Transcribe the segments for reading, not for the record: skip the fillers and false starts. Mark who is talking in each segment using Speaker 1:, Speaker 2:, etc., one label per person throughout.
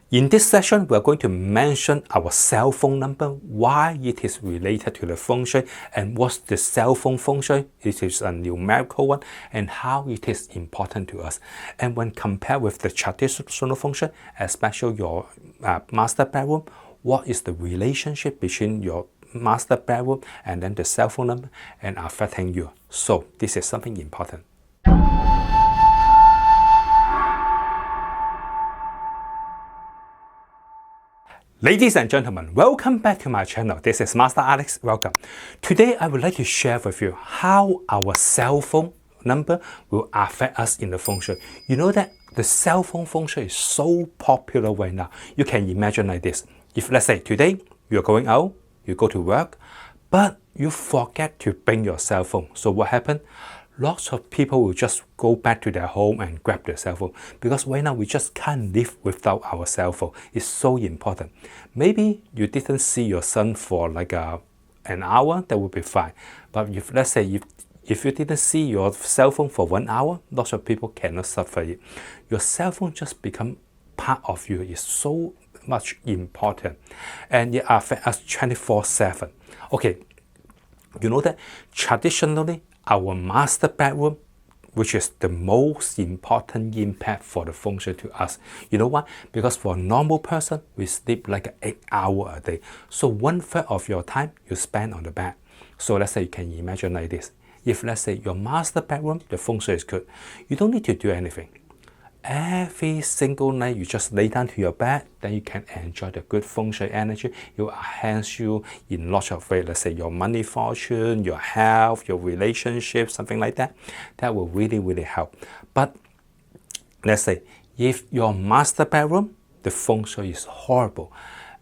Speaker 1: In this session, we are going to mention our cell phone number, why it is related to the Feng Shui, and what's the cell phone Feng Shui. It is a numerical one, and how it is important to us. And when compared with the traditional Feng Shui, especially your master bedroom, what is the relationship between your master bedroom and then the cell phone number and affecting you? So this is something important. Ladies and gentlemen, welcome back to my channel. This is Master Alex. Welcome. Today, I would like to share with you how our cell phone number will affect us in the Feng Shui. You know that the cell phone Feng Shui is so popular right now. You can imagine like this. If let's say today, you're going out, you go to work, but you forget to bring your cell phone. So what happened? Lots of people will just go back to their home and grab their cell phone because right now we just can't live without our cell phone. It's so important. Maybe you didn't see your son for like an hour, that would be fine. But if let's say if you didn't see your cell phone for 1 hour, lots of people cannot suffer it. Your cell phone just become part of you. It's so much important, and it affects us 24/7. Okay, you know that traditionally our master bedroom, which is the most important impact for the Feng Shui to us. You know why? Because for a normal person, we sleep like 8 hours a day. So 1/3 of your time you spend on the bed. So let's say you can imagine like this. If let's say your master bedroom, the Feng Shui is good, you don't need to do anything. Every single night you just lay down to your bed, then you can enjoy the good Feng Shui energy. It will enhance you in lots of ways. Let's say your money fortune, your health, your relationship, something like that. That will really help. But let's say if your master bedroom, the Feng Shui is horrible,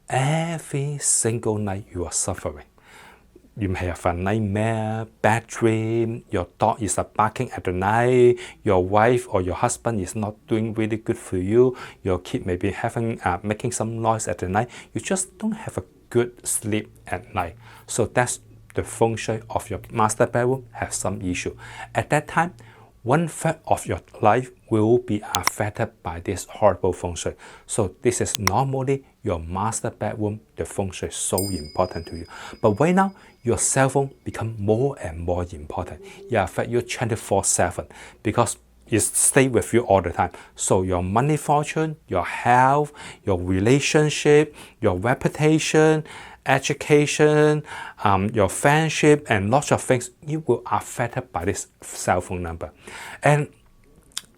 Speaker 1: every single night you are suffering. You may have a nightmare, bad dream, your dog is barking at the night, your wife or your husband is not doing really good for you, your kid may be making some noise at the night. You just don't have a good sleep at night. So that's the Feng Shui of your master bedroom has some issue. At that time, 1/3 of your life will be affected by this horrible Feng Shui. So this is normally your master bedroom, the Feng Shui is so important to you. But right now, your cell phone become more and more important. It affects you 24/7 because it stays with you all the time. So your money fortune, your health, your relationship, your reputation, education, your friendship, and lots of things, you will affected by this cell phone number. And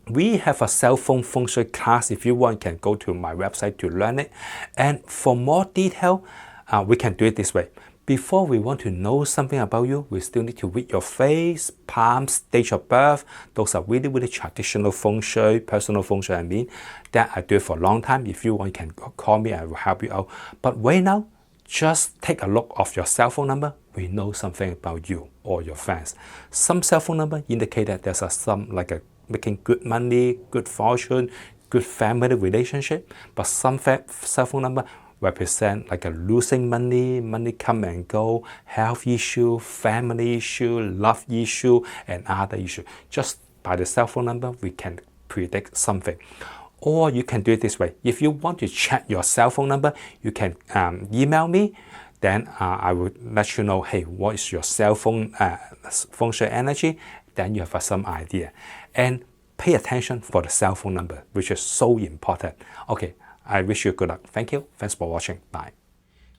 Speaker 1: we have a cell phone Feng Shui class. If you want, you can go to my website to learn it. And for more detail, we can do it this way. Before we want to know something about you, we still need to read your face, palms, date of birth. Those are really traditional Feng Shui, personal Feng Shui, I mean. That I do it for a long time. If you want, you can call me, I will help you out. But right now, just take a look of your cell phone number. We know something about you or your friends. Some cell phone number indicate that there's some like a making good money, good fortune, good family relationship. But some cell phone number represent like a losing money, money come and go, health issue, family issue, love issue, and other issue. Just by the cell phone number, we can predict something. Or you can do it this way. If you want to check your cell phone number, you can email me. Then I will let you know, hey, what is your cell phone Feng Shui energy? Then you have some idea. And pay attention for the cell phone number, which is so important. Okay, I wish you good luck. Thank you. Thanks for watching. Bye.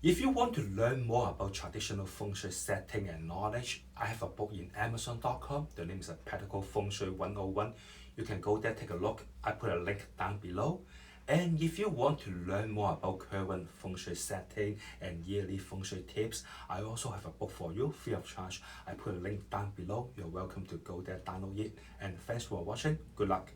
Speaker 1: If you want to learn more about traditional Feng Shui setting and knowledge, I have a book in Amazon.com. The name is Practical Feng Shui 101. You can go there, take a look. I put a link down below. And if you want to learn more about current Feng Shui setting and yearly Feng Shui tips, I also have a book for you, free of charge. I put a link down below. You're welcome to go there, download it. And thanks for watching. Good luck.